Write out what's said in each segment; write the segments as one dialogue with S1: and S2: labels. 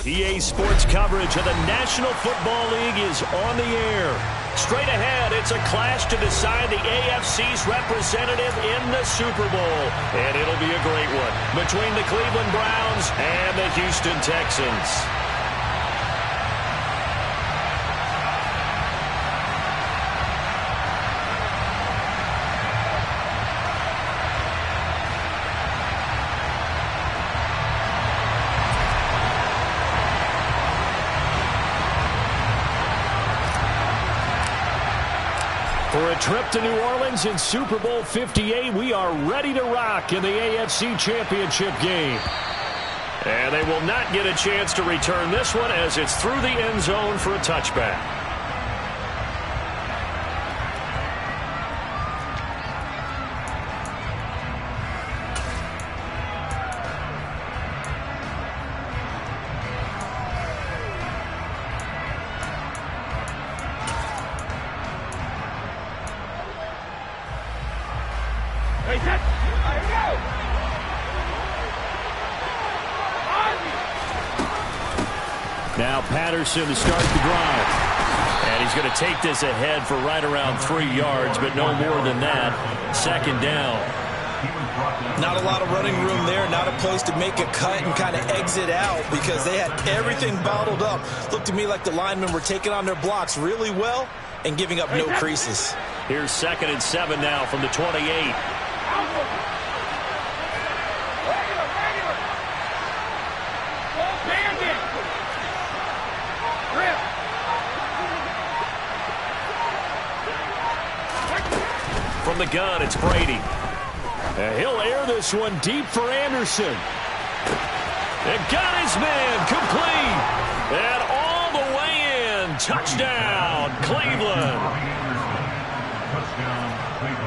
S1: EA Sports coverage of the National Football League is on the air. Straight ahead, it's a clash to decide the AFC's representative in the Super Bowl. And it'll be a great one between the Cleveland Browns and the Houston Texans. For a trip to New Orleans in Super Bowl 58, we are ready to rock in the AFC Championship game. And they will not get a chance to return this one as it's through the end zone for a touchback. Now Patterson to start the drive. And he's going to take this ahead for right around 3 yards, but no more than that. Second down.
S2: Not a lot of running room there, not a place to make a cut and kind of exit out because they had everything bottled up. Looked to me like the linemen were taking on their blocks really well and giving up no creases.
S1: Here's 2nd and 7 now from the 28. From the gun, it's Brady. And he'll air this one deep for Anderson. And got his man complete. And all the way in. Touchdown, Cleveland.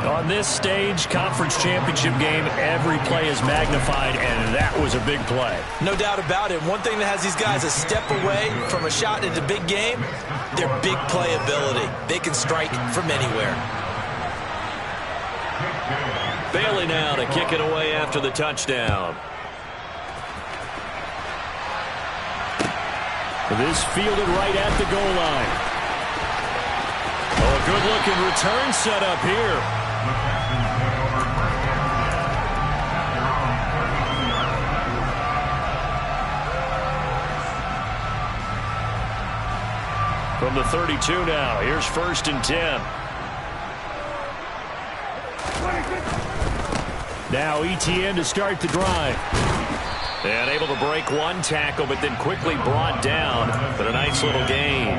S1: On this stage, conference championship game, every play is magnified, and that was a big play.
S2: No doubt about it. One thing that has these guys a step away from a shot at the big game, their big play ability. They can strike from anywhere.
S1: Bailey now to kick it away after the touchdown. This fielded right at the goal line. Oh, a good-looking return set up here. From the 32 now, here's 1st and 10. Now ETN to start the drive. And able to break one tackle, but then quickly brought down. But a nice little gain.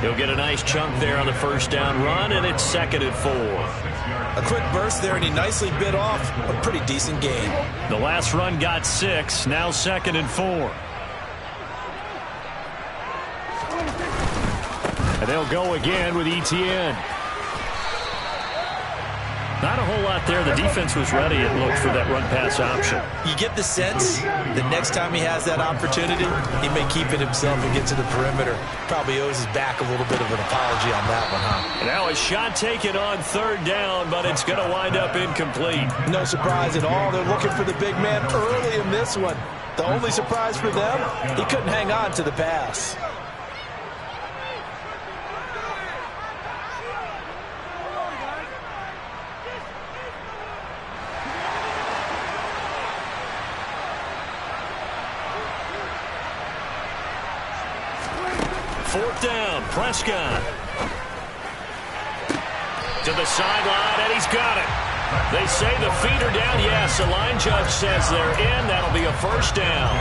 S1: He'll get a nice chunk there on the 1st down run, and it's 2nd and 4.
S2: A quick burst there, and he nicely bit off a pretty decent gain.
S1: The last run got 6, now 2nd and 4. And they'll go again with ETN. Not a whole lot there. The defense was ready, it looked, for that run-pass option.
S2: You get the sense the next time he has that opportunity, he may keep it himself and get to the perimeter. Probably owes his back a little bit of an apology on that one, huh?
S1: Now a shot taken on 3rd down, but it's going to wind up incomplete.
S2: No surprise at all. They're looking for the big man early in this one. The only surprise for them, he couldn't hang on to the pass.
S1: Fourth down, Prescott. To the sideline, and he's got it. They say the feet are down. Yes, the line judge says they're in. That'll be a 1st down.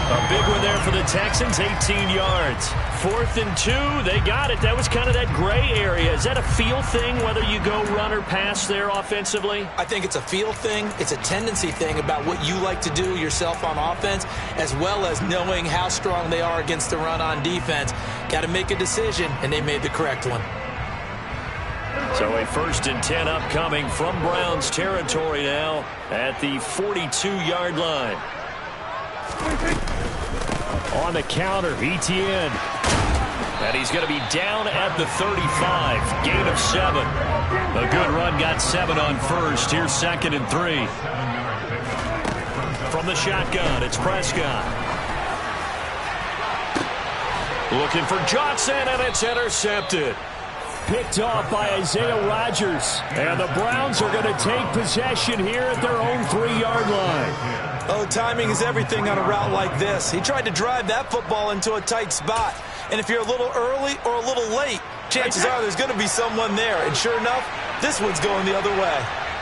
S1: A big one there for the Texans, 18 yards. 4th and 2, they got it. That was kind of that gray area. Is that a feel thing, whether you go run or pass there offensively?
S2: I think it's a feel thing. It's a tendency thing about what you like to do yourself on offense, as well as knowing how strong they are against the run on defense. Got to make a decision, and they made the correct one.
S1: So a 1st and 10 upcoming from Browns territory now at the 42-yard line. On the counter, ETN. And he's going to be down at the 35. Gain of 7. A good run, got 7 on 1st. Here's 2nd and 3. From the shotgun, it's Prescott. Looking for Johnson, and it's intercepted. Picked off by Isaiah Rodgers. And the Browns are going to take possession here at their own 3-yard line.
S2: Oh, timing is everything on a route like this. He tried to drive that football into a tight spot. And if you're a little early or a little late, chances are there's going to be someone there. And sure enough, this one's going the other way.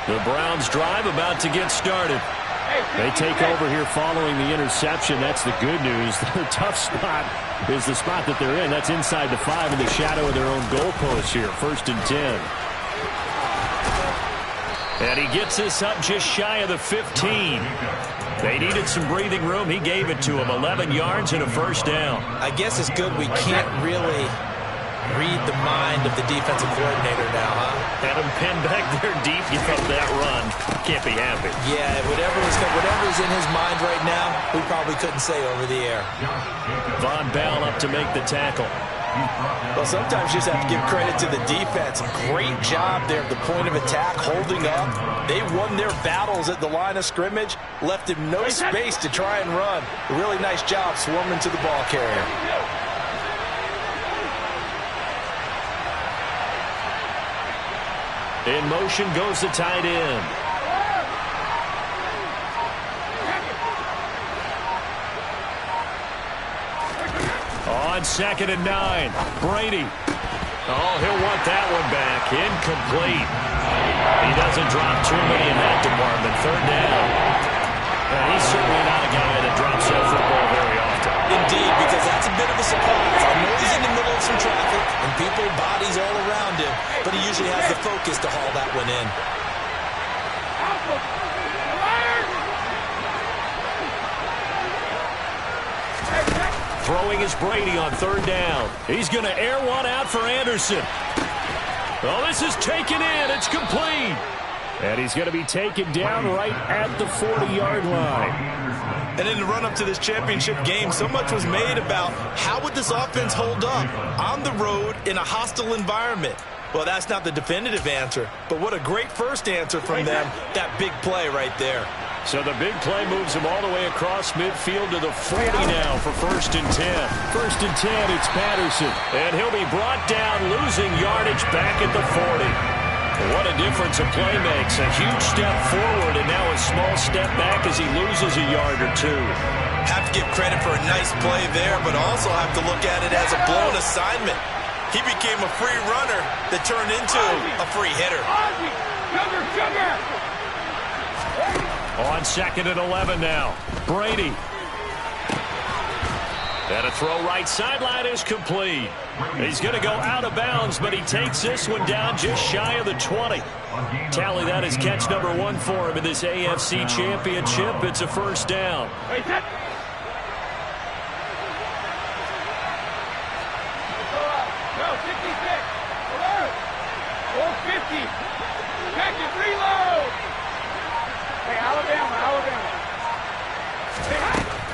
S1: The Browns drive about to get started. They take over here following the interception. That's the good news. Their tough spot is the spot that they're in. That's inside the 5 in the shadow of their own goalpost here. 1st and 10. And he gets this up just shy of the 15. They needed some breathing room. He gave it to them. 11 yards and a 1st down.
S2: I guess it's good we can't really read the mind of the defensive coordinator now, huh?
S1: Had him pinned back there deep. Give up that run. Can't be happy.
S2: Yeah, whatever's in his mind right now, we probably couldn't say over the air.
S1: Von Bell up to make the tackle.
S2: Well, sometimes you just have to give credit to the defense. Great job there at the point of attack, holding up. They won their battles at the line of scrimmage, left him no space to try and run. A really nice job swarming to the ball carrier.
S1: In motion goes the tight end. On 2nd and 9. Brady. Oh, he'll want that one back. Incomplete. He doesn't drop too many in that department. 3rd down. And he's certainly not a guy that drops that football very often.
S2: Indeed, because that's a bit of a surprise. I know he's in the middle of some traffic and people, bodies all around him, but he usually has the focus to haul that one in.
S1: Throwing is Brady on 3rd down. He's going to air one out for Anderson. Oh, this is taken in. It's complete. And he's going to be taken down right at the 40-yard line.
S2: And in the run-up to this championship game, so much was made about how would this offense hold up on the road in a hostile environment. Well, that's not the definitive answer, but what a great first answer from them, that big play right there.
S1: So the big play moves him all the way across midfield to the 40 now for 1st and 10. 1st and 10, it's Patterson. And he'll be brought down, losing yardage back at the 40. What a difference a play makes. A huge step forward and now a small step back as he loses a yard or two.
S2: Have to give credit for a nice play there, but also have to look at it as a blown assignment. He became a free runner that turned into a free hitter.
S1: On 2nd and 11 now. Brady. And a throw right sideline is complete. He's going to go out of bounds, but he takes this one down just shy of the 20. Tally that as catch number 1 for him in this AFC Championship. It's a 1st down.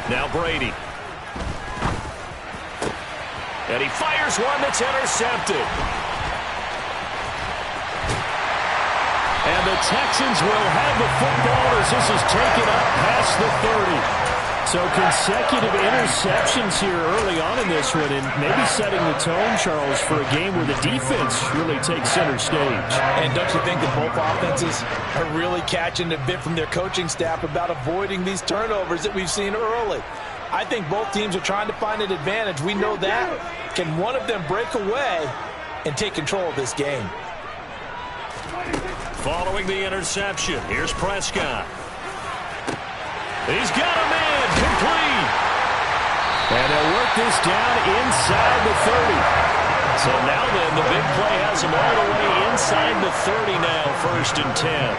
S1: Now Brady. And he fires one that's intercepted. And the Texans will have the football as this is taken up past the 30. So consecutive interceptions here early on in this one, and maybe setting the tone, Charles, for a game where the defense really takes center stage.
S2: And don't you think that both offenses are really catching a bit from their coaching staff about avoiding these turnovers that we've seen early? I think both teams are trying to find an advantage. We know that. Can one of them break away and take control of this game?
S1: Following the interception, here's Prescott. He's got a man, complete. And they'll work this down inside the 30. So now then, the big play has him all the way inside the 30 now, 1st and 10.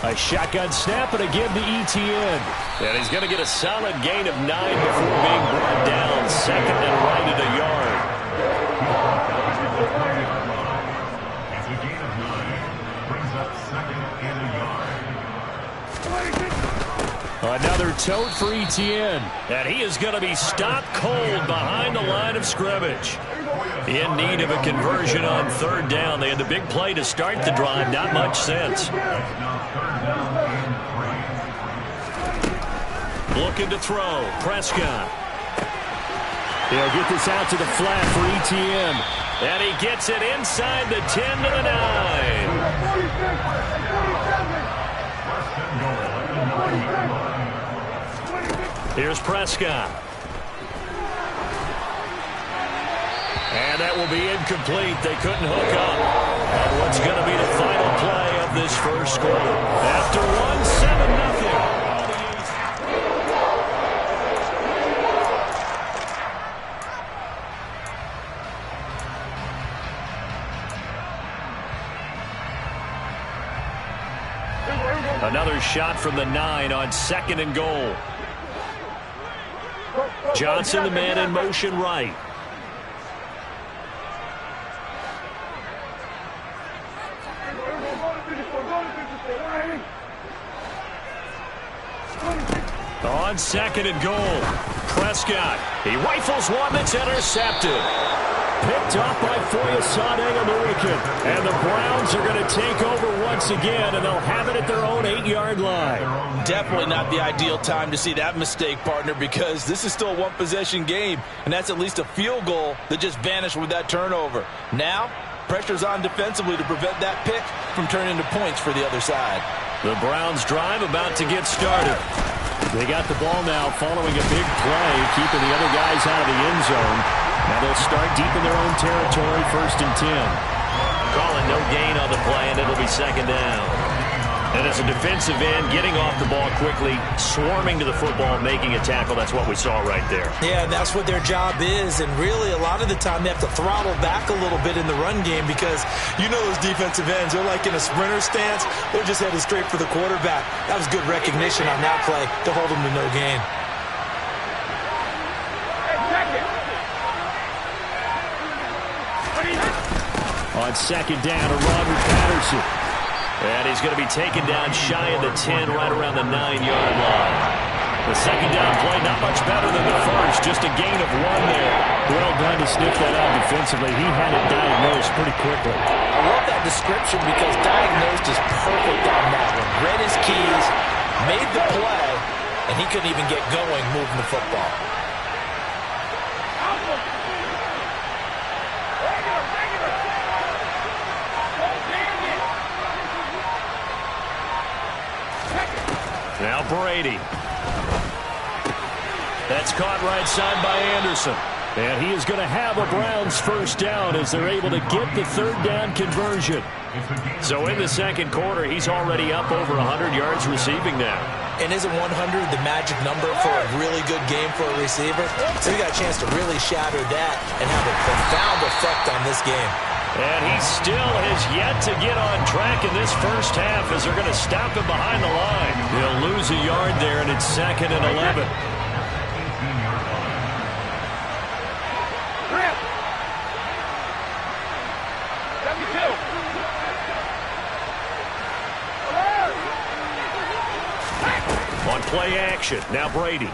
S1: A shotgun snap and again to ETN. And he's going to get a solid gain of 9 before being brought down. 2nd and right at a yard. Another tote for ETN. And he is going to be stopped cold behind the line of scrimmage. In need of a conversion on third down. They had the big play to start the drive. Not much sense. Looking to throw. Prescott. He'll get this out to the flat for ETN. And he gets it inside the 10 to the 9. Here's Prescott. And that will be incomplete. They couldn't hook up. And what's going to be the final play of this first quarter? After one, 7-0. Another shot from the 9 on 2nd and goal. Johnson, the man in motion right. On 2nd and goal, Prescott. He rifles one that's intercepted. Picked up by Foyesade American. And the Browns are going to take over once again, and they'll have it at their own 8-yard line.
S2: Definitely not the ideal time to see that mistake, partner, because this is still a one-possession game, and that's at least a field goal that just vanished with that turnover. Now, pressure's on defensively to prevent that pick from turning into points for the other side.
S1: The Browns drive about to get started. They got the ball now following a big play, keeping the other guys out of the end zone. Now they'll start deep in their own territory, 1st and 10. Calling no gain on the play, and it'll be 2nd down. And as a defensive end, getting off the ball quickly, swarming to the football, making a tackle, that's what we saw right there.
S2: Yeah, that's what their job is, and really a lot of the time they have to throttle back a little bit in the run game because you know those defensive ends, they're like in a sprinter stance, they're just headed straight for the quarterback. That was good recognition on that play to hold them to no gain.
S1: On 2nd down, a run with Patterson. And he's going to be taken down shy of the 10, right around the 9-yard line. The 2nd down play, not much better than the first, just a gain of 1 there. Well done to sniff that out defensively. He had it diagnosed pretty quickly.
S2: I love that description because diagnosed is perfect on that one. Read his keys, made the play, and he couldn't even get going moving the football.
S1: Now Brady. That's caught right side by Anderson. And he is going to have a Browns first down as they're able to get the 3rd down conversion. So in the 2nd quarter, he's already up over 100 yards receiving now.
S2: And isn't 100 the magic number for a really good game for a receiver? So he got a chance to really shatter that and have a profound effect on this game.
S1: And he still has yet to get on track in this first half as they're going to stop him behind the line. He'll lose a yard there, and it's 2nd and 11. On play action, now Brady.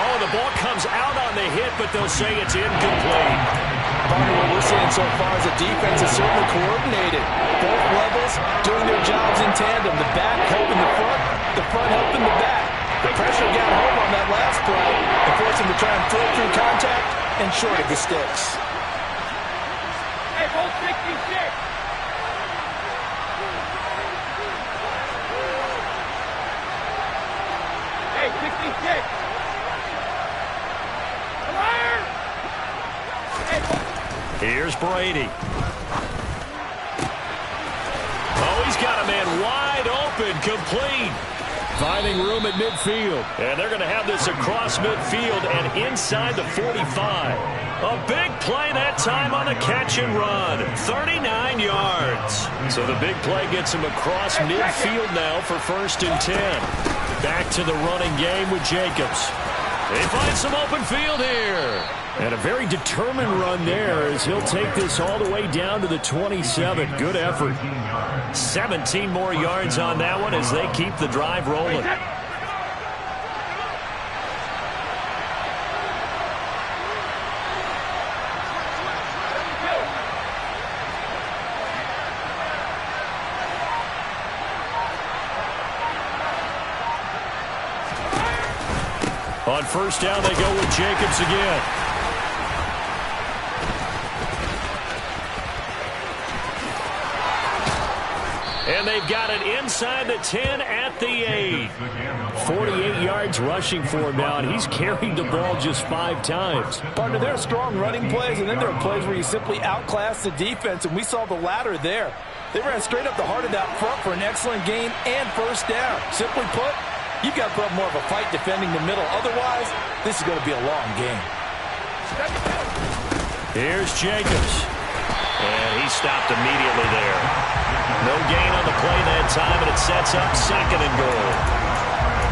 S1: Oh, the ball comes out on the hit, but they'll say it's incomplete.
S2: Partner, what we're seeing so far is the defense is certainly coordinated. Both levels doing their jobs in tandem. The back helping the front helping the back. The pressure got home on that last play and forced him to try and throw through contact and short of the sticks.
S3: Hey, hold 66. Hey, 66.
S1: Here's Brady. Oh, he's got a man wide open, complete. Finding room at midfield. And they're going to have this across midfield and inside the 45. A big play that time on the catch and run. 39 yards. So the big play gets him across midfield now for 1st and 10. Back to the running game with Jacobs. They find some open field here. And a very determined run there as he'll take this all the way down to the 27. Good effort. 17 more yards on that one as they keep the drive rolling. On first down, they go with Jacobs again. And they've got it inside the 10 at the 8. 48 yards rushing for him now, and he's carried the ball just 5 times.
S2: Partner, there are strong running plays, and then there are plays where you simply outclass the defense, and we saw the latter there. They ran straight up the heart of that front for an excellent gain and first down. Simply put, you've got to put up more of a fight defending the middle. Otherwise, this is going to be a long game.
S1: Here's Jacobs. And he stopped immediately there. No gain on the play that time, and it sets up 2nd and goal.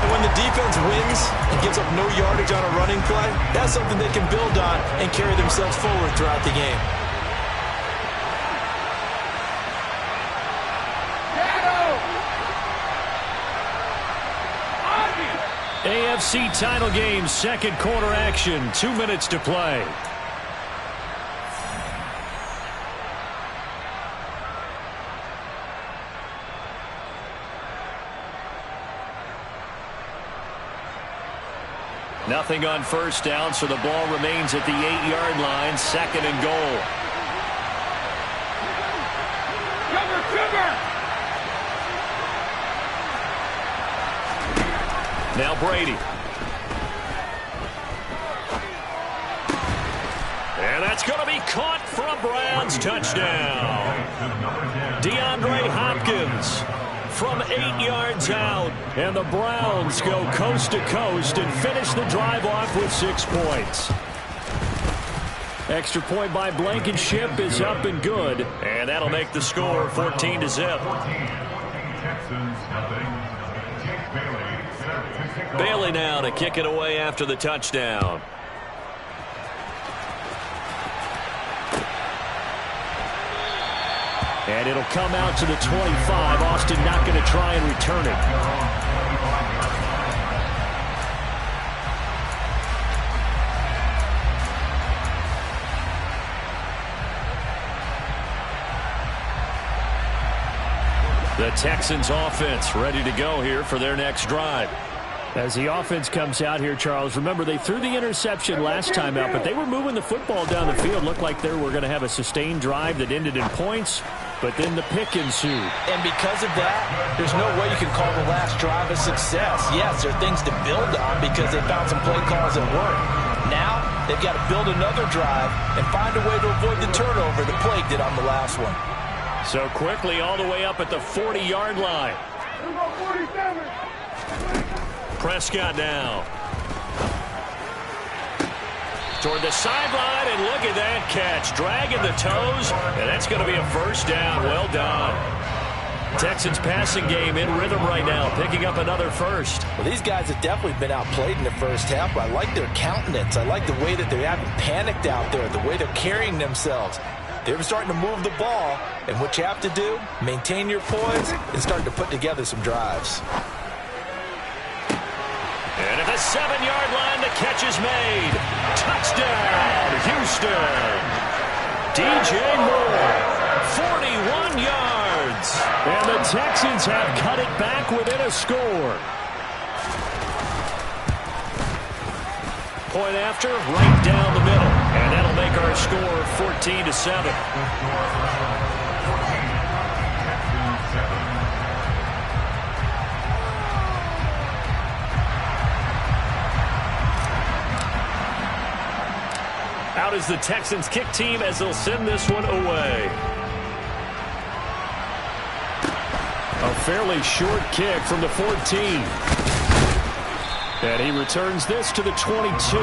S2: And when the defense wins and gives up no yardage on a running play, that's something they can build on and carry themselves forward throughout the game.
S1: AFC title game, 2nd quarter action, 2 minutes to play. Nothing on first down, so the ball remains at the 8-yard line, 2nd and goal. Now Brady. And that's going to be caught for a Browns touchdown. DeAndre Hopkins from 8 yards out. And the Browns go coast to coast and finish the drive off with 6 points. Extra point by Blankenship is up and good. And that'll make the score 14-0. Bailey now to kick it away after the touchdown. And it'll come out to the 25. Austin not going to try and return it. The Texans offense ready to go here for their next drive. As the offense comes out here, Charles, remember they threw the interception last time out, but they were moving the football down the field. Looked like they were going to have a sustained drive that ended in points, but then the pick ensued.
S2: And because of that, there's no way you can call the last drive a success. Yes, there are things to build on because they found some play calls that work. Now, they've got to build another drive and find a way to avoid the turnover the Plague did on the last one.
S1: So quickly all the way up at the 40-yard line. Prescott now. Toward the sideline, and look at that catch. Dragging the toes, and that's going to be a first down. Well done. Texans passing game in rhythm right now, picking up another first.
S2: Well, these guys have definitely been outplayed in the first half, but I like their countenance. I like the way that they haven't panicked out there, the way they're carrying themselves. They're starting to move the ball, and what you have to do, maintain your poise and start to put together some drives.
S1: And at the 7-yard line, the catch is made. Touchdown, Houston. DJ Moore, 41 yards. And the Texans have cut it back within a score. Point after, right down the middle. And that'll make our score 14-7. Out is the Texans kick team as they'll send this one away. A fairly short kick from the 14. And he returns this to the 22.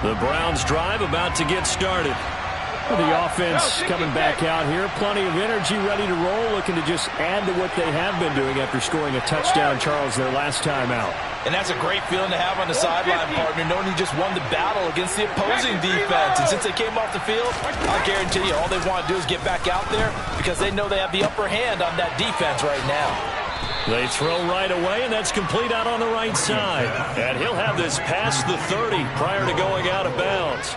S1: The Browns drive about to get started. The offense coming back out here. Plenty of energy, ready to roll, looking to just add to what they have been doing after scoring a touchdown, Charles, their last time out.
S2: And that's a great feeling to have on the sideline, partner, knowing you just won the battle against the opposing defense. And since they came off the field, I guarantee you all they want to do is get back out there because they know they have the upper hand on that defense right now.
S1: They throw right away, and that's complete out on the right side. And he'll have this past the 30 prior to going out of bounds.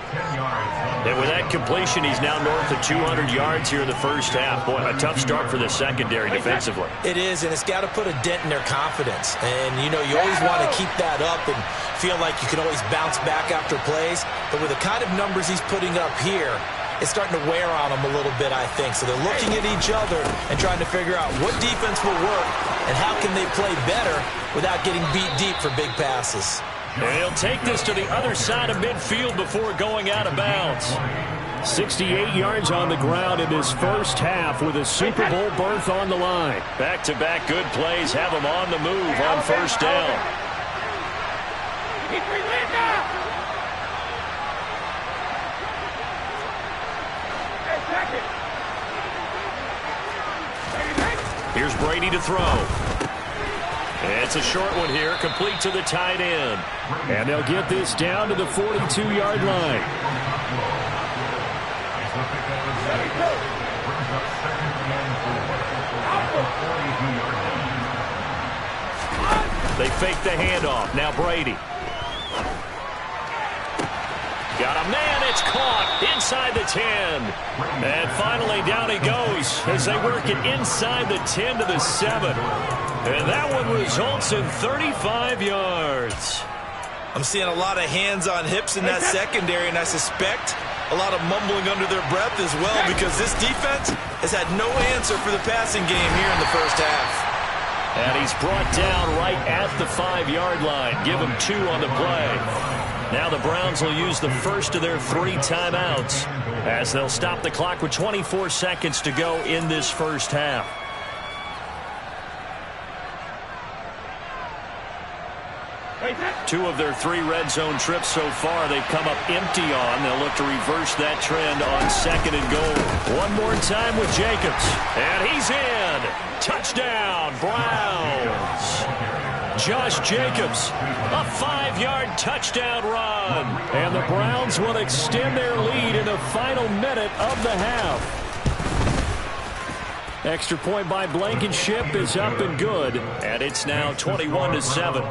S1: And with that completion, he's now north of 200 yards here in the first half. Boy, a tough start for the secondary defensively.
S2: It is, and it's got to put a dent in their confidence. And, you know, you always want to keep that up and feel like you can always bounce back after plays. But with the kind of numbers he's putting up here, it's starting to wear on them a little bit, I think. So they're looking at each other and trying to figure out what defense will work and how can they play better without getting beat deep for big passes.
S1: And he'll take this to the other side of midfield before going out of bounds. 68 yards on the ground in this first half with a Super Bowl berth on the line. Back-to-back good plays have him on the move on first down. Here's Brady to throw. It's a short one here, complete to the tight end. And they'll get this down to the 42-yard line. They fake the handoff. Now Brady. Got a man, it's caught inside the 10. And finally down he goes as they work it inside the 10 to the 7. And that one results in 35 yards.
S2: I'm seeing a lot of hands on hips in that secondary, and I suspect a lot of mumbling under their breath as well, because this defense has had no answer for the passing game here in the first half.
S1: And he's brought down right at the 5-yard line. Give him 2 on the play. Now the Browns will use the first of their 3 timeouts as they'll stop the clock with 24 seconds to go in this first half. Two of their 3 red zone trips so far they've come up empty on. They'll look to reverse that trend on 2nd and goal. One more time with Jacobs. And he's in. Touchdown, Browns. Josh Jacobs, a 5-yard touchdown run. And the Browns will extend their lead in the final minute of the half. Extra point by Blankenship is up and good. And it's now 21-7.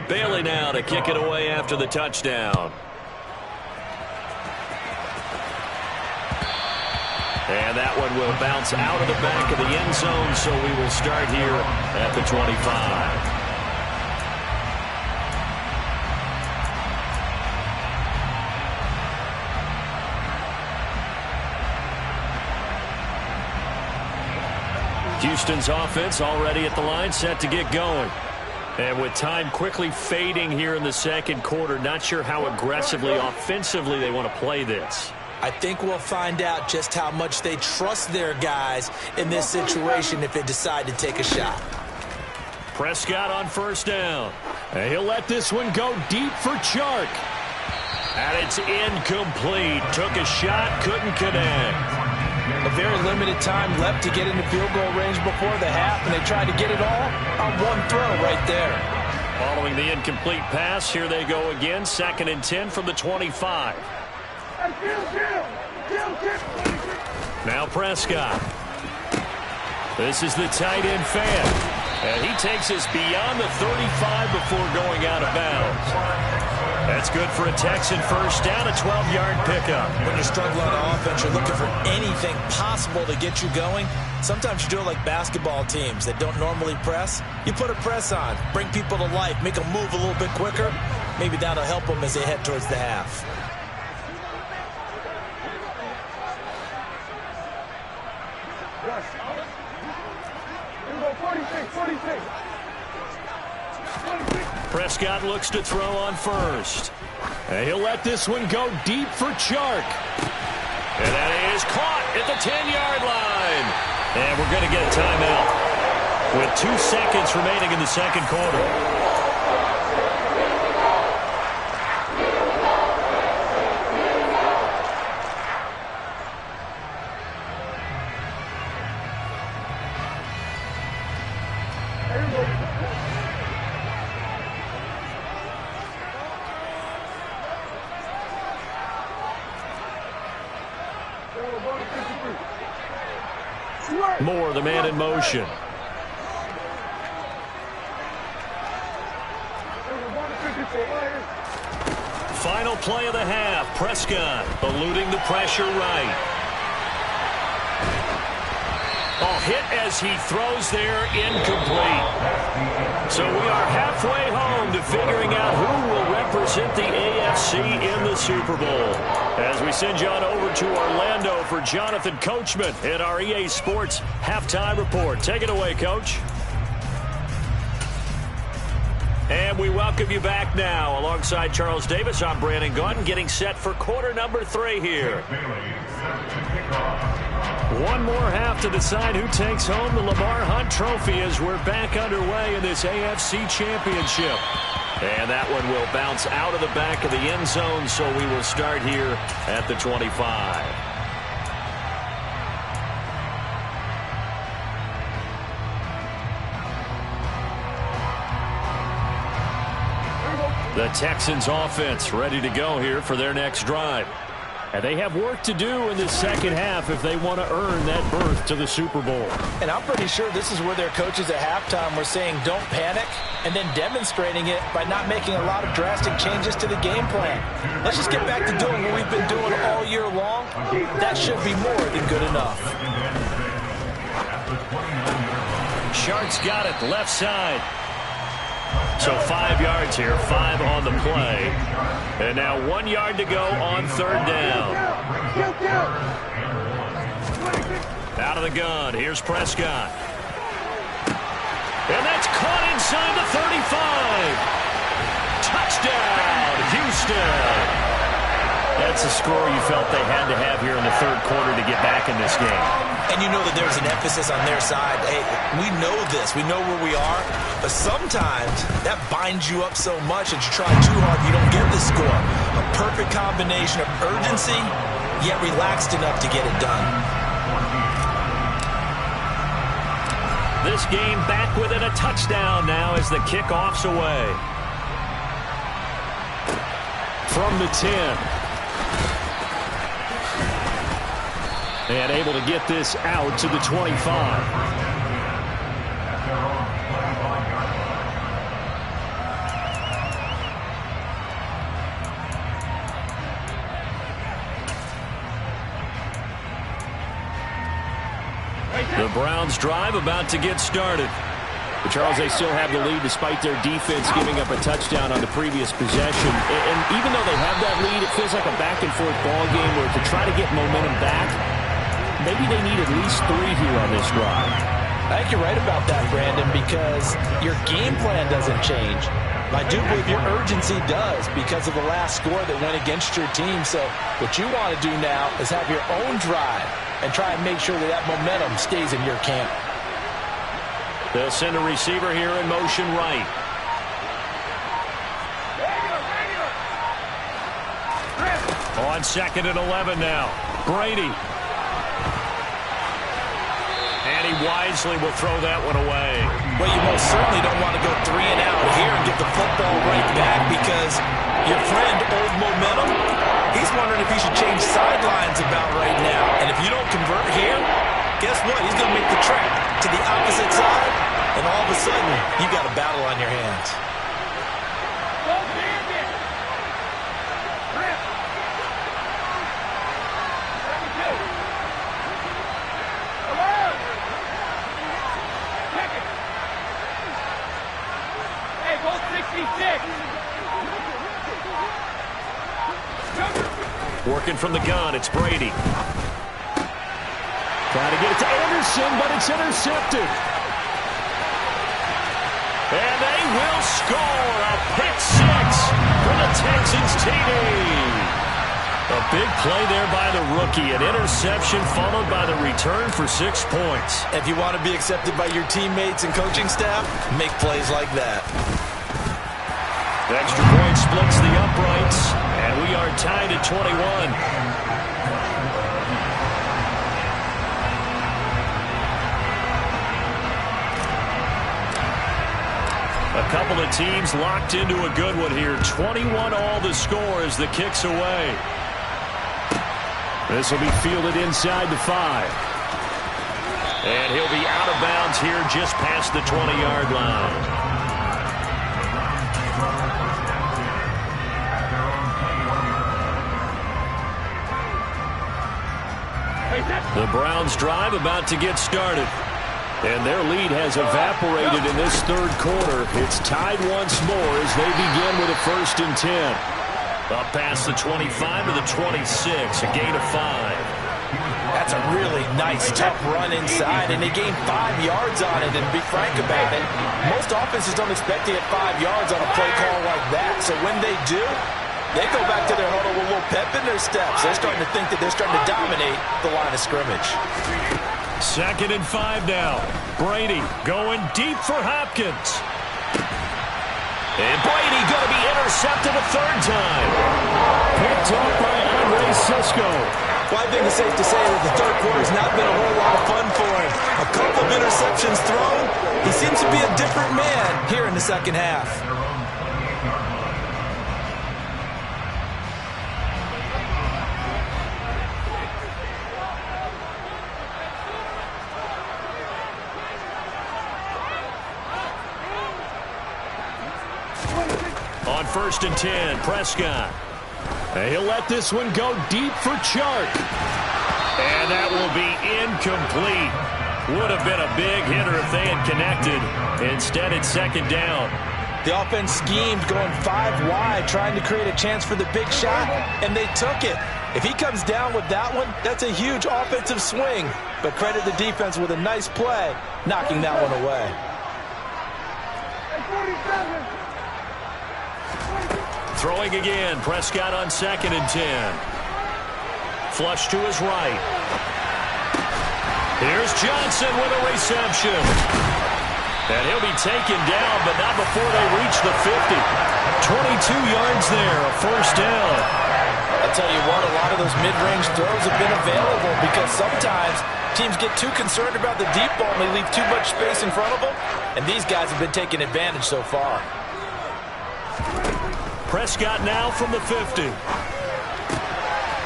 S1: Bailey now to kick it away after the touchdown. And that one will bounce out of the back of the end zone, so we will start here at the 25. Houston's offense already at the line, set to get going. And with time quickly fading here in the second quarter, not sure how aggressively, offensively they want to play this.
S2: I think we'll find out just how much they trust their guys in this situation if they decide to take a shot.
S1: Prescott on first down. And he'll let this one go deep for Chark. And it's incomplete. Took a shot, couldn't connect.
S2: A very limited time left to get into field goal range before the half, and they tried to get it all on one throw right there.
S1: Following the incomplete pass, here they go again. 2nd and 10 from the 25. Now Prescott. This is the tight end fan. And he takes us beyond the 35 before going out of bounds. That's good for a Texan first down, a 12-yard pickup.
S2: When you're struggling on offense, you're looking for anything possible to get you going. Sometimes you do it like basketball teams that don't normally press. You put a press on, bring people to life, make them move a little bit quicker. Maybe that'll help them as they head towards the half.
S1: Prescott looks to throw on first. And he'll let this one go deep for Chark. And that is caught at the 10-yard line. And we're going to get a timeout with 2 seconds remaining in the second quarter. Moore, the man in motion. Final play of the half. Prescott eluding the pressure right. Hit as he throws there, incomplete. So we are halfway home to figuring out who will represent the AFC in the Super Bowl. As we send you on over to Orlando for Jonathan Coachman in our EA Sports Halftime Report. Take it away, Coach. And we welcome you back now. Alongside Charles Davis, I'm Brandon Gaudin, getting set for quarter number 3 here. One more half to decide who takes home the Lamar Hunt Trophy as we're back underway in this AFC Championship. And that one will bounce out of the back of the end zone, so we will start here at the 25. The Texans offense ready to go here for their next drive. And they have work to do in this second half if they want to earn that berth to the Super Bowl.
S2: And I'm pretty sure this is where their coaches at halftime were saying don't panic, and then demonstrating it by not making a lot of drastic changes to the game plan. Let's just get back to doing what we've been doing all year long. That should be more than good enough.
S1: Sharks got it left side. So 5 yards here, 5 on the play. And now 1 yard to go on third down. Out of the gun, here's Prescott. And that's caught inside the 35. Touchdown, Houston. That's a score you felt they had to have here in the third quarter to get back in this game.
S2: And you know that there's an emphasis on their side. Hey, we know this. We know where we are. But sometimes that binds you up so much that you try too hard, you don't get the score. A perfect combination of urgency, yet relaxed enough to get it done.
S1: This game back within a touchdown now as the kickoff's away. From the 10. And able to get this out to the 25. The Browns drive about to get started. But Charles, they still have the lead despite their defense giving up a touchdown on the previous possession. And even though they have that lead, it feels like a back-and-forth ball game where to try to get momentum back, maybe they need at least 3 here on this drive.
S2: I think you're right about that, Brandon, because your game plan doesn't change. I do believe your urgency does because of the last score that went against your team. So what you want to do now is have your own drive and try and make sure that that momentum stays in your camp.
S1: They'll send a receiver here in motion right. On 2nd and 11 now. Brady. And he wisely will throw that one away.
S2: Well, you most certainly don't want to go 3 and out here and get the football right back because your friend, Old Momentum, he's wondering if he should change sidelines about right now. And if you don't convert here, guess what? He's going to make the trek to the opposite side, and all of a sudden, you got a battle on your hands.
S1: Working from the gun, it's Brady. Trying to get it to Anderson, but it's intercepted. And they will score a pick 6 for the Texans TD. A big play there by the rookie. An interception followed by the return for 6 points.
S2: If you want to be accepted by your teammates and coaching staff, make plays like that.
S1: The extra point splits the uprights, and we are tied at 21. A couple of teams locked into a good one here. 21 all the score as the kick's away. This will be fielded inside the 5. And he'll be out of bounds here just past the 20-yard line. The Browns drive about to get started. And their lead has evaporated in this third quarter. It's tied once more as they begin with a 1st and 10. Up past the 25 to the 26, a gain of 5.
S2: That's a really nice, tough run inside, and they gained 5 yards on it. And to be frank about it, most offenses don't expect to get 5 yards on a play call like that. So when they do, they go back to their huddle with a little pep in their steps. They're starting to think that they're starting to dominate the line of scrimmage.
S1: 2nd and 5 now. Brady going deep for Hopkins. And Brady going to be intercepted a 3rd time. Picked up by Andre Sisco.
S2: Well, I think it's safe to say that the third quarter has not been a whole lot of fun for him. A couple of interceptions thrown. He seems to be a different man here in the second half.
S1: On 1st and 10, Prescott. He'll let this one go deep for Chark. And that will be incomplete. Would have been a big hitter if they had connected. Instead, it's 2nd down.
S2: The offense schemed going 5 wide, trying to create a chance for the big shot, and they took it. If he comes down with that one, that's a huge offensive swing. But credit the defense with a nice play, knocking that one away.
S1: Throwing again, Prescott on 2nd and 10. Flush to his right. Here's Johnson with a reception. And he'll be taken down, but not before they reach the 50. 22 yards there, a 1st down.
S2: I'll tell you what, a lot of those mid-range throws have been available because sometimes teams get too concerned about the deep ball and they leave too much space in front of them. And these guys have been taking advantage so far.
S1: Prescott now from the 50.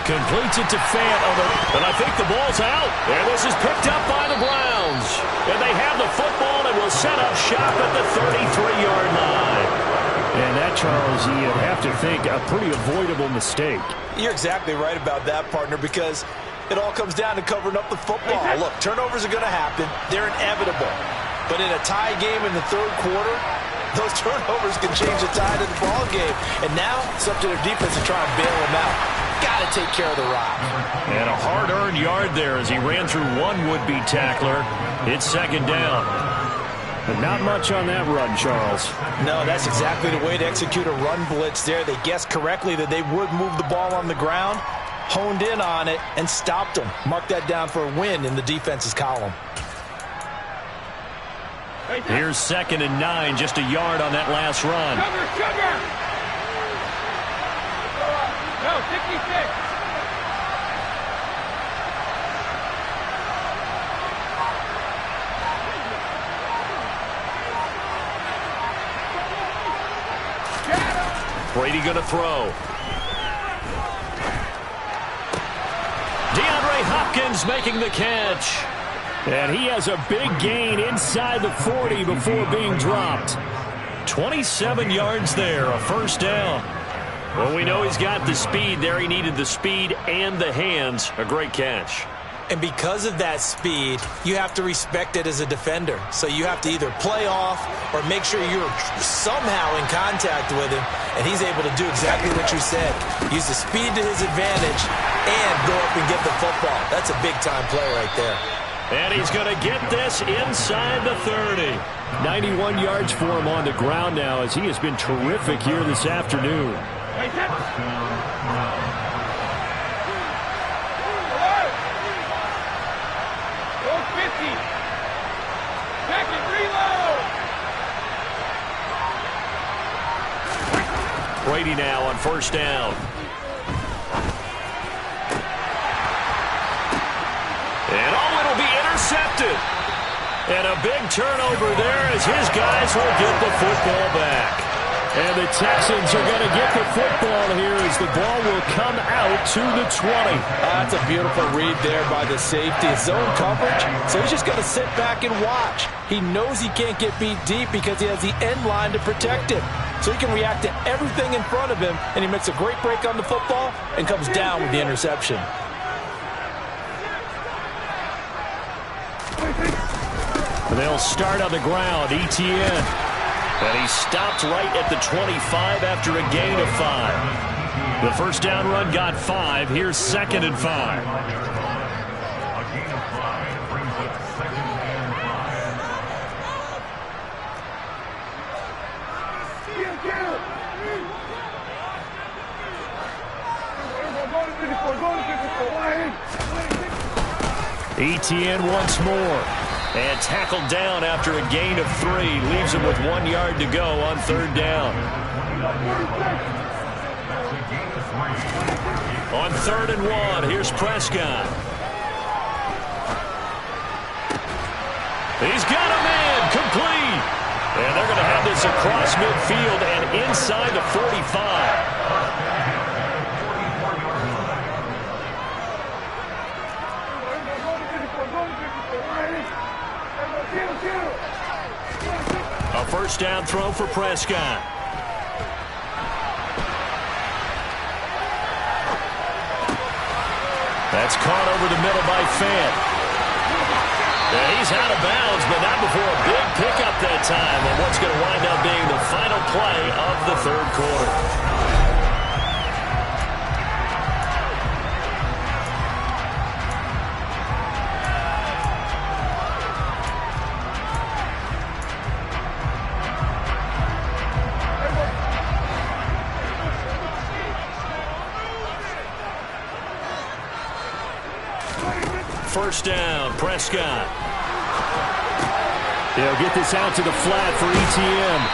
S1: Completes it to Fant, and I think the ball's out. And this is picked up by the Browns. And they have the football and will set up shop at the 33-yard line. And that, Charles, you have to think a pretty avoidable mistake.
S2: You're exactly right about that, partner, because it all comes down to covering up the football. Look, turnovers are going to happen. They're inevitable. But in a tie game in the third quarter, those turnovers can change the tide of the ball game. And now it's up to their defense to try and bail them out. Got to take care of the rock.
S1: And a hard-earned yard there as he ran through one would-be tackler. It's 2nd down. But not much on that run, Charles.
S2: No, that's exactly the way to execute a run blitz there. They guessed correctly that they would move the ball on the ground, honed in on it, and stopped them. Mark that down for a win in the defense's column.
S1: Here's 2nd and 9, just a yard on that last run.
S3: Sugar! No, 66.
S1: Brady going to throw. DeAndre Hopkins making the catch. And he has a big gain inside the 40 before being dropped. 27 yards there, a 1st down. Well, we know he's got the speed there. He needed the speed and the hands. A great catch.
S2: And because of that speed, you have to respect it as a defender. So you have to either play off or make sure you're somehow in contact with him. And he's able to do exactly what you said. Use the speed to his advantage and go up and get the football. That's a big-time play right there.
S1: And he's going to get this inside the 30. 91 yards for him on the ground now as he has been terrific here this afternoon. Brady now on 1st down. And it'll be intercepted. And a big turnover there as his guys will get the football back. And the Texans are going to get the football here as the ball will come out to the 20.
S2: That's a beautiful read there by the safety. Zone coverage, so he's just going to sit back and watch. He knows he can't get beat deep because he has the end line to protect him. So he can react to everything in front of him, and he makes a great break on the football and comes down with the interception.
S1: They'll start on the ground. Etienne. And he stopped right at the 25 after a gain of 5. The first down run got 5. Here's 2nd and 5. Etienne once more. And tackled down after a gain of 3. Leaves him with 1 yard to go on 3rd down. On 3rd and 1, here's Prescott. He's got a man, complete. And they're going to have this across midfield and inside the 45. A first down throw for Prescott. That's caught over the middle by Fant. And he's out of bounds, but not before a big pickup that time on what's going to wind up being the final play of the 3rd quarter. First down, Prescott. They'll get this out to the flat for Etienne.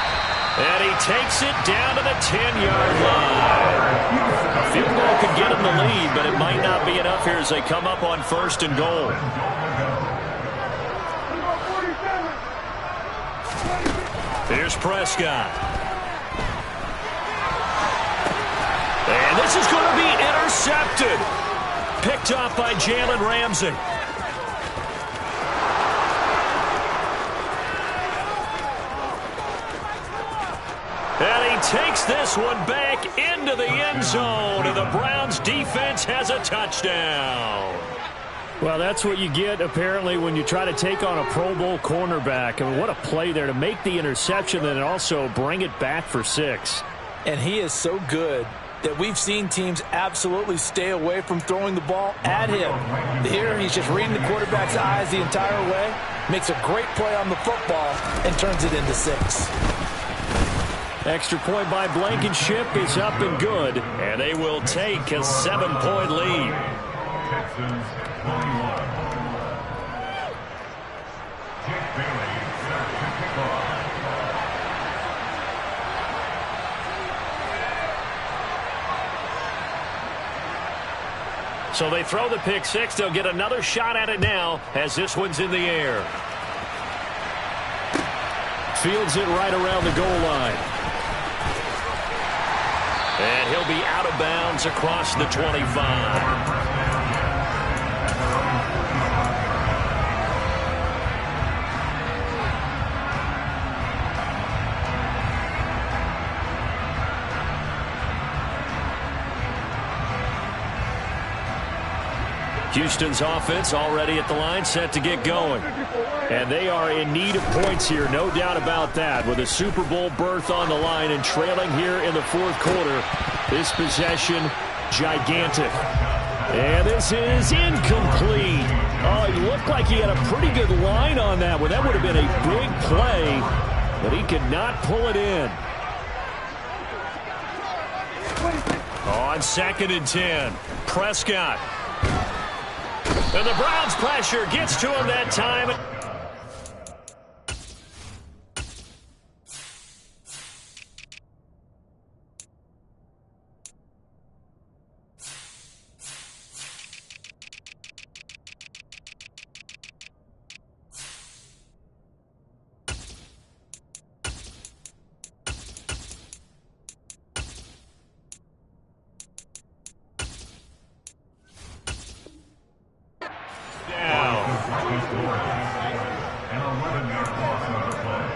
S1: And he takes it down to the 10-yard line. A field goal could get him the lead, but it might not be enough here as they come up on 1st and goal. Here's Prescott. And this is going to be intercepted. Picked off by Jalen Ramsey. And he takes this one back into the end zone, and the Browns defense has a touchdown. Well, that's what you get, apparently, when you try to take on a Pro Bowl cornerback. I mean, what a play there to make the interception and also bring it back for 6.
S2: And he is so good that we've seen teams absolutely stay away from throwing the ball at him. Here, he's just reading the quarterback's eyes the entire way, makes a great play on the football, and turns it into 6.
S1: Extra point by Blankenship is up and good, and they will take a 7-point lead. Texans 21. So they throw the pick 6. They'll get another shot at it now as this one's in the air. Fields it right around the goal line. And he'll be out of bounds across the 25. Houston's offense already at the line, set to get going. And they are in need of points here, no doubt about that. With a Super Bowl berth on the line and trailing here in the 4th quarter, this possession, gigantic. And this is incomplete. Oh, he looked like he had a pretty good line on that one. That would have been a big play, but he could not pull it in. On 2nd and 10, Prescott. And the Browns' pressure gets to him that time.
S4: An 11-yard loss on the play.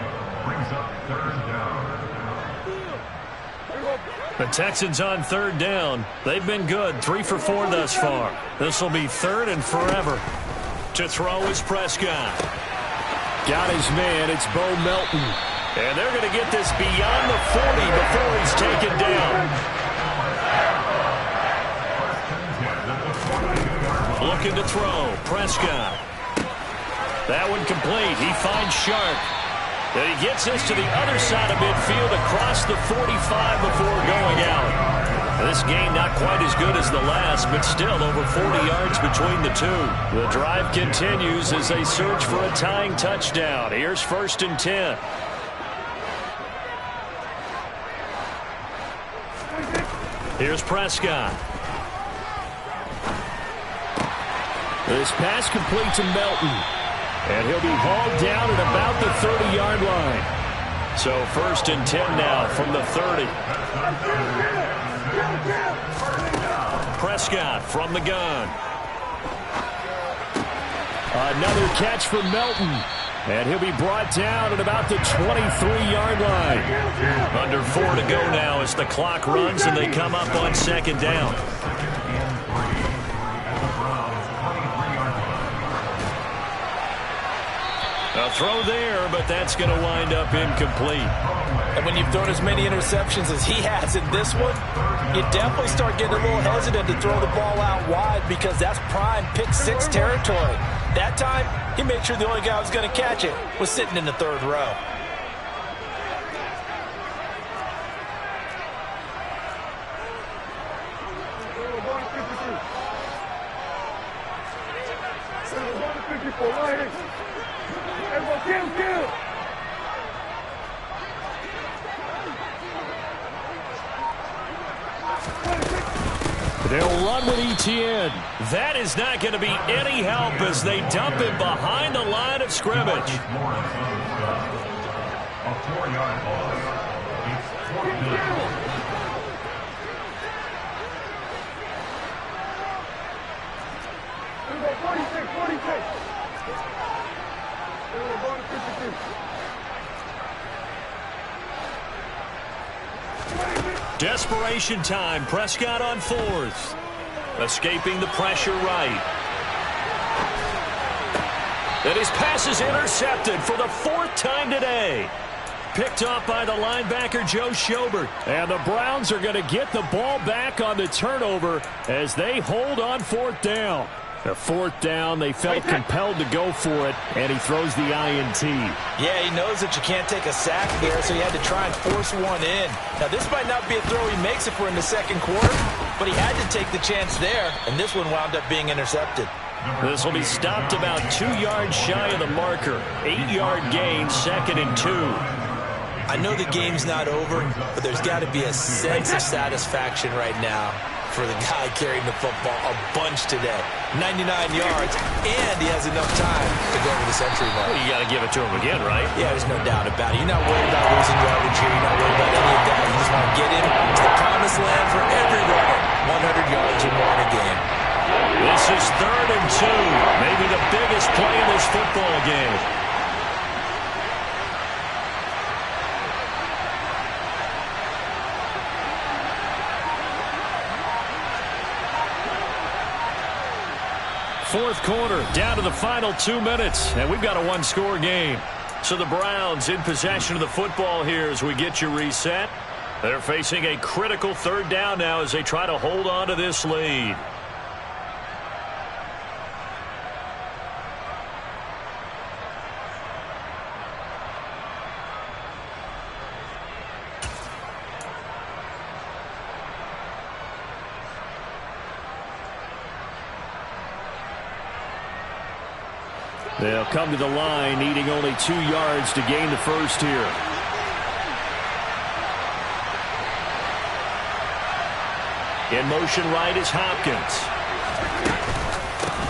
S4: Brings up third down.
S1: The Texans on third down. They've been good, 3 for 4 thus far. This will be third and forever. To throw is Prescott. Got his man. It's Bo Melton. And they're going to get this beyond the 40 before he's taken down. Looking to throw. Prescott. That one complete. He finds Sharp. And he gets this to the other side of midfield across the 45 before going out. This game not quite as good as the last, but still over 40 yards between the two. The drive continues as they search for a tying touchdown. Here's 1st and 10. Here's Prescott. This pass complete to Melton. And he'll be hauled down at about the 30-yard line. So 1st and 10 now from the 30. Prescott from the gun. Another catch for Melton. And he'll be brought down at about the 23-yard line. Under 4 to go now as the clock runs and they come up on 2nd down. A throw there, but that's going to wind up incomplete.
S2: And when you've thrown as many interceptions as he has in this one, you definitely start getting a little hesitant to throw the ball out wide because that's prime pick 6 territory. That time, he made sure the only guy who was going to catch it was sitting in the 3rd row.
S1: They'll run with Etienne. That is not going to be any help as they dump him behind the line of scrimmage.
S4: A 4-yard loss. It's 4th down.
S1: Desperation time. Prescott on 4th. Escaping the pressure right. And his pass is intercepted for the 4th time today. Picked off by the linebacker Joe Schobert. And the Browns are going to get the ball back on the turnover as they hold on 4th down. The 4th down, they felt compelled to go for it, and he throws the INT.
S2: Yeah, he knows that you can't take a sack there, so he had to try and force one in. Now, this might not be a throw he makes if we're in the 2nd quarter, but he had to take the chance there, and this one wound up being intercepted.
S1: This will be stopped about 2 yards shy of the marker. 8-yard gain, 2nd and 2.
S2: I know the game's not over, but there's got to be a sense of satisfaction right now for the guy carrying the football a bunch today. 99 yards, and he has enough time to go over the century mark.
S1: Well, you got to give it to him again, right?
S2: Yeah, there's no doubt about it. You're not worried about losing yardage here. You're not worried about any of that. You just want to get him to the promised land for every runner. 100 yards or more in a game.
S1: This is 3rd and 2. Maybe the biggest play in this football game. Fourth quarter, down to the final 2 minutes, and we've got a 1-score game. So the Browns in possession of the football here as we get you reset. They're facing a critical 3rd down now as they try to hold on to this lead. They'll come to the line, needing only 2 yards to gain the first here. In motion right is Hopkins.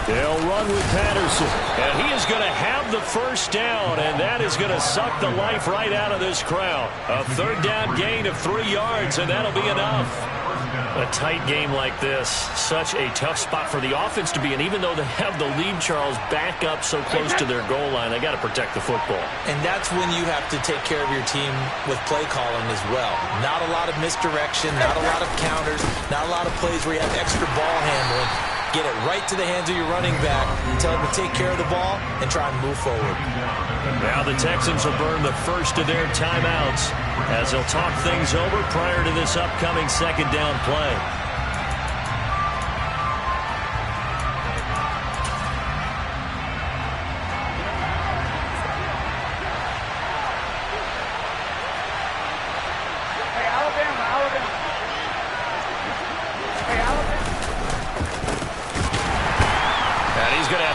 S1: They'll run with Patterson. And he is going to have the first down, and that is going to suck the life right out of this crowd. A 3rd down gain of 3 yards, and that'll be enough. A tight game like this, such a tough spot for the offense to be in. Even though they have the lead, Charles, back up so close to their goal line, they got to protect the football.
S2: And that's when you have to take care of your team with play calling as well. Not a lot of misdirection, not a lot of counters, not a lot of plays where you have extra ball handling. Get it right to the hands of your running back, tell him to take care of the ball, and try and move forward.
S1: Now the Texans will burn the first of their timeouts as they'll talk things over prior to this upcoming second down play.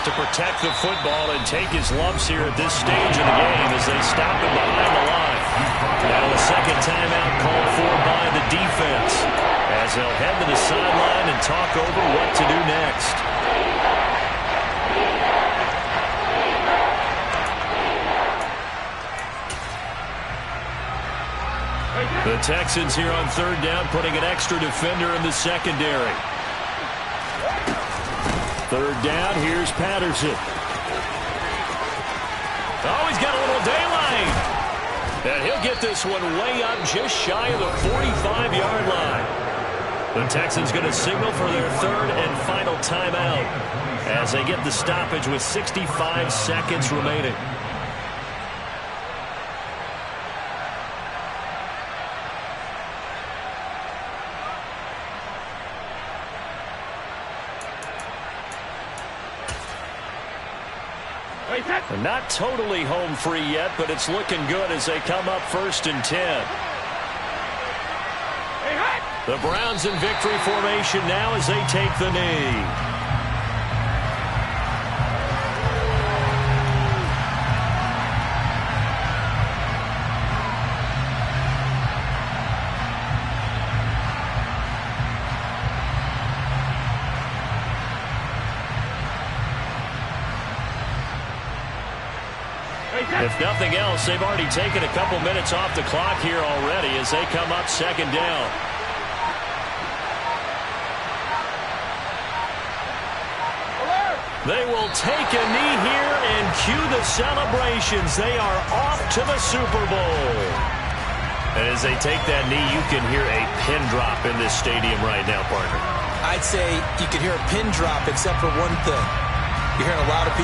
S1: To protect the football and take his lumps here at this stage of the game as they stop him behind the line. Now a second timeout called for by the defense as they'll head to the sideline and talk over what to do next. The Texans here on third down putting an extra defender in the secondary. Third down, here's Patterson. Oh, he's got a little daylight. And he'll get this one way up just shy of the 45-yard line. The Texans going to signal for their third and final timeout as they get the stoppage with 65 seconds remaining. And not totally home free yet, but it's looking good as they come up 1st and 10. The Browns in victory formation now as they take the knee. If nothing else, they've already taken a couple minutes off the clock here already as they come up second down. They will take a knee here and cue the celebrations. They are off to the Super Bowl. And as they take that knee, you can hear a pin drop in this stadium right now, partner.
S2: I'd say you can hear a pin drop except for one thing. You're hearing a lot of people